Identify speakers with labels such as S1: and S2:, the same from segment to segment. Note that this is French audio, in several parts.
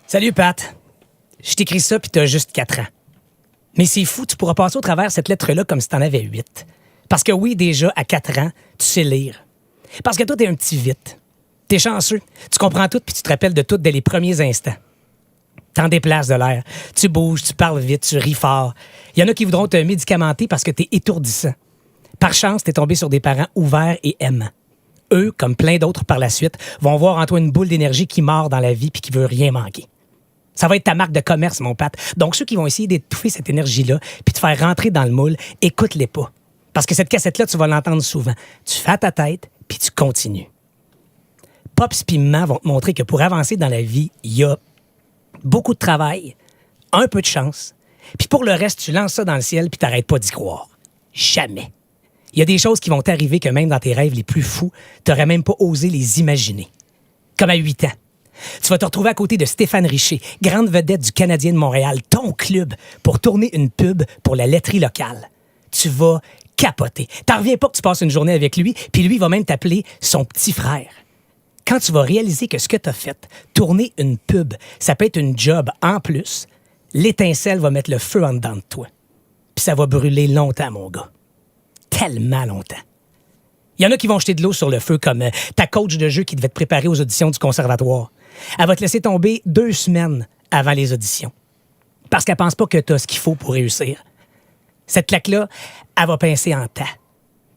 S1: Salut, Pat. Je t'écris ça, puis t'as juste 4 ans. Mais c'est fou, tu pourras passer au travers cette lettre-là comme si t'en avais 8. Parce que oui, déjà, à 4 ans, tu sais lire. Parce que toi, t'es un petit vite. T'es chanceux. Tu comprends tout, puis tu te rappelles de tout dès les premiers instants. T'en déplaces de l'air. Tu bouges, tu parles vite, tu ris fort. Il y en a qui voudront te médicamenter parce que t'es étourdissant. Par chance, t'es tombé sur des parents ouverts et aimants. Eux, comme plein d'autres par la suite, vont voir en toi une boule d'énergie qui mord dans la vie puis qui veut rien manquer. Ça va être ta marque de commerce, mon Pat. Donc, ceux qui vont essayer d'étouffer cette énergie-là puis de faire rentrer dans le moule, écoute-les pas. Parce que cette cassette-là, tu vas l'entendre souvent. Tu fais à ta tête puis tu continues. Pops pis Maman vont te montrer que pour avancer dans la vie, il y a beaucoup de travail, un peu de chance, puis pour le reste, tu lances ça dans le ciel puis t'arrêtes pas d'y croire. Jamais. Il y a des choses qui vont t'arriver que même dans tes rêves les plus fous, t'aurais même pas osé les imaginer. Comme à 8 ans. Tu vas te retrouver à côté de Stéphane Richer, grande vedette du Canadien de Montréal, ton club, pour tourner une pub pour la laiterie locale. Tu vas capoter. T'en reviens pas que tu passes une journée avec lui, puis lui va même t'appeler son petit frère. Quand tu vas réaliser que ce que t'as fait, tourner une pub, ça peut être une job en plus, l'étincelle va mettre le feu en dedans de toi. Puis ça va brûler longtemps, mon gars. Tellement longtemps. Il y en a qui vont jeter de l'eau sur le feu, comme ta coach de jeu qui devait te préparer aux auditions du conservatoire. Elle va te laisser tomber 2 semaines avant les auditions. Parce qu'elle pense pas que tu as ce qu'il faut pour réussir. Cette claque-là, elle va pincer en tas.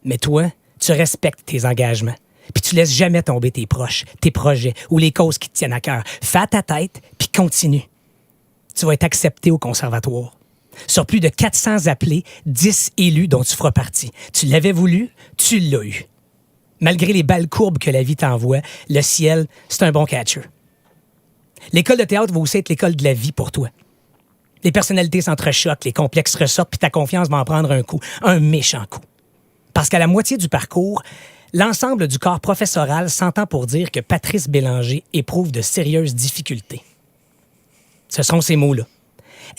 S1: Mais toi, tu respectes tes engagements. Puis tu laisses jamais tomber tes proches, tes projets ou les causes qui te tiennent à cœur. Fais à ta tête, puis continue. Tu vas être accepté au conservatoire. Sur plus de 400 appelés, 10 élus dont tu feras partie. Tu l'avais voulu, tu l'as eu. Malgré les balles courbes que la vie t'envoie, le ciel, c'est un bon catcher. L'école de théâtre va aussi être l'école de la vie pour toi. Les personnalités s'entrechoquent, les complexes ressortent, puis ta confiance va en prendre un coup, un méchant coup. Parce qu'à la moitié du parcours, l'ensemble du corps professoral s'entend pour dire que Patrice Bélanger éprouve de sérieuses difficultés. Ce sont ces mots-là.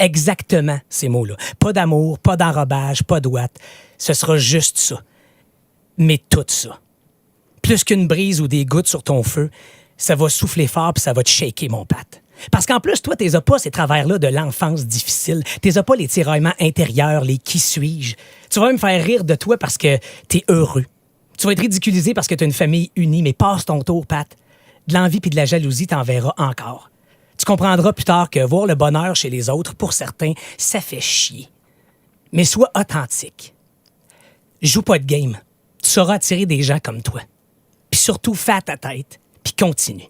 S1: Exactement ces mots-là. Pas d'amour, pas d'enrobage, pas d'ouate. Ce sera juste ça. Mais tout ça. Plus qu'une brise ou des gouttes sur ton feu, ça va souffler fort puis ça va te shaker, mon Pat. Parce qu'en plus, toi, t'es pas ces travers-là de l'enfance difficile. T'es pas les tiraillements intérieurs, les qui suis-je. Tu vas même faire rire de toi parce que t'es heureux. Tu vas être ridiculisé parce que t'as une famille unie, mais passe ton tour, Pat. De l'envie puis de la jalousie, t'en verras encore. Tu comprendras plus tard que voir le bonheur chez les autres, pour certains, ça fait chier. Mais sois authentique. Joue pas de game. Tu sauras attirer des gens comme toi. Puis surtout, fais à ta tête, puis continue.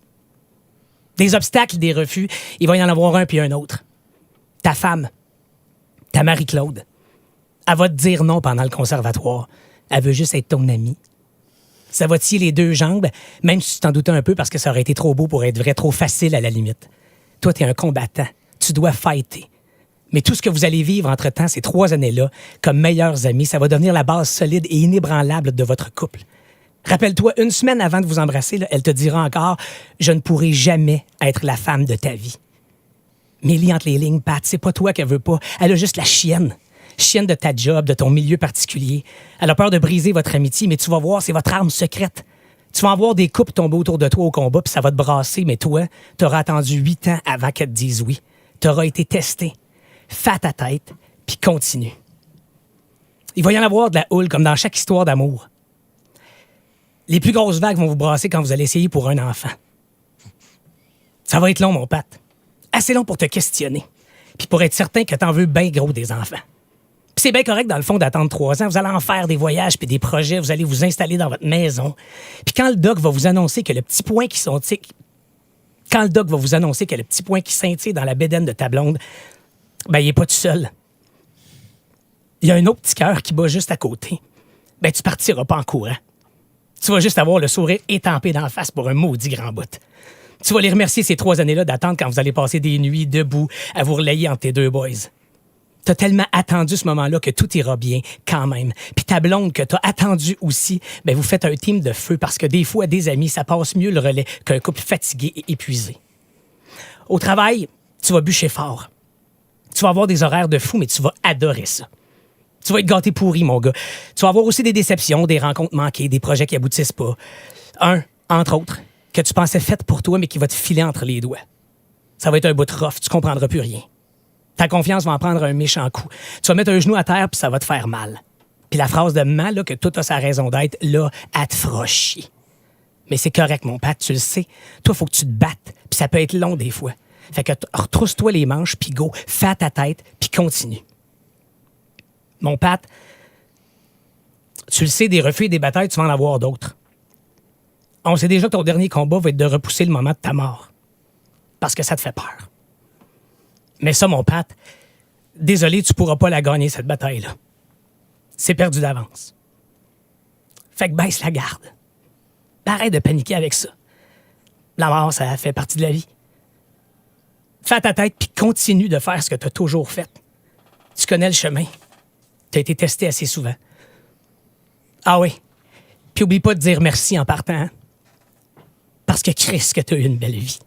S1: Des obstacles, des refus, il va y en avoir un puis un autre. Ta femme, ta Marie-Claude, elle va te dire non pendant le conservatoire. Elle veut juste être ton amie. Ça va te scier les 2 jambes, même si tu t'en doutais un peu parce que ça aurait été trop beau pour être vrai, trop facile à la limite. Toi, t'es un combattant. Tu dois fighter. Mais tout ce que vous allez vivre entre-temps, ces 3 années-là, comme meilleurs amis, ça va devenir la base solide et inébranlable de votre couple. Rappelle-toi, 1 semaine avant de vous embrasser, là, elle te dira encore « Je ne pourrai jamais être la femme de ta vie. » Mais lis entre les lignes, Pat, c'est pas toi qu'elle veut pas. Elle a juste la chienne. Chienne de ta job, de ton milieu particulier. Elle a peur de briser votre amitié, mais tu vas voir, c'est votre arme secrète. Tu vas en voir des couples tomber autour de toi au combat, puis ça va te brasser, mais toi, t'auras attendu 8 ans avant qu'elle te dise oui. T'auras été testé. Fais à ta tête, puis continue. Il va y en avoir de la houle, comme dans chaque histoire d'amour. Les plus grosses vagues vont vous brasser quand vous allez essayer pour un enfant. Ça va être long, mon Pat. Assez long pour te questionner. Puis pour être certain que t'en veux bien gros des enfants. Puis c'est bien correct, dans le fond, d'attendre 3 ans. Vous allez en faire des voyages puis des projets. Vous allez vous installer dans votre maison. Puis quand le doc va vous annoncer que le petit point qui scintille dans la bédaine de ta blonde, ben il est pas tout seul. Il y a un autre petit cœur qui bat juste à côté. Ben tu partiras pas en courant. Tu vas juste avoir le sourire étampé d'en face pour un maudit grand bout. Tu vas les remercier ces 3 années-là d'attendre quand vous allez passer des nuits debout à vous relayer entre tes 2 boys. T'as tellement attendu ce moment-là que tout ira bien quand même. Puis ta blonde que t'as attendu aussi, ben vous faites un team de feu parce que des fois, des amis, ça passe mieux le relais qu'un couple fatigué et épuisé. Au travail, tu vas bûcher fort. Tu vas avoir des horaires de fou, mais tu vas adorer ça. Tu vas être gâté pourri, mon gars. Tu vas avoir aussi des déceptions, des rencontres manquées, des projets qui aboutissent pas. Un, entre autres, que tu pensais fait pour toi, mais qui va te filer entre les doigts. Ça va être un bout de rough, tu comprendras plus rien. Ta confiance va en prendre un méchant coup. Tu vas mettre un genou à terre, puis ça va te faire mal. Puis la phrase de maman, là, que tout a sa raison d'être, là, elle te fera chier. Mais c'est correct, mon Pat, tu le sais. Toi, faut que tu te battes, puis ça peut être long des fois. Fait que retrousse-toi les manches, puis go, fais à ta tête, puis continue. Mon Pat, tu le sais, des refus et des batailles, tu vas en avoir d'autres. On sait déjà que ton dernier combat va être de repousser le moment de ta mort. Parce que ça te fait peur. Mais ça, mon Pat, désolé, tu pourras pas la gagner, cette bataille-là. C'est perdu d'avance. Fait que baisse la garde. Arrête de paniquer avec ça. La mort, ça fait partie de la vie. Fais à ta tête, puis continue de faire ce que tu as toujours fait. Tu connais le chemin. Tu as été testé assez souvent. Ah oui. Puis oublie pas de dire merci en partant. Hein? Parce que Christ, que tu as eu une belle vie.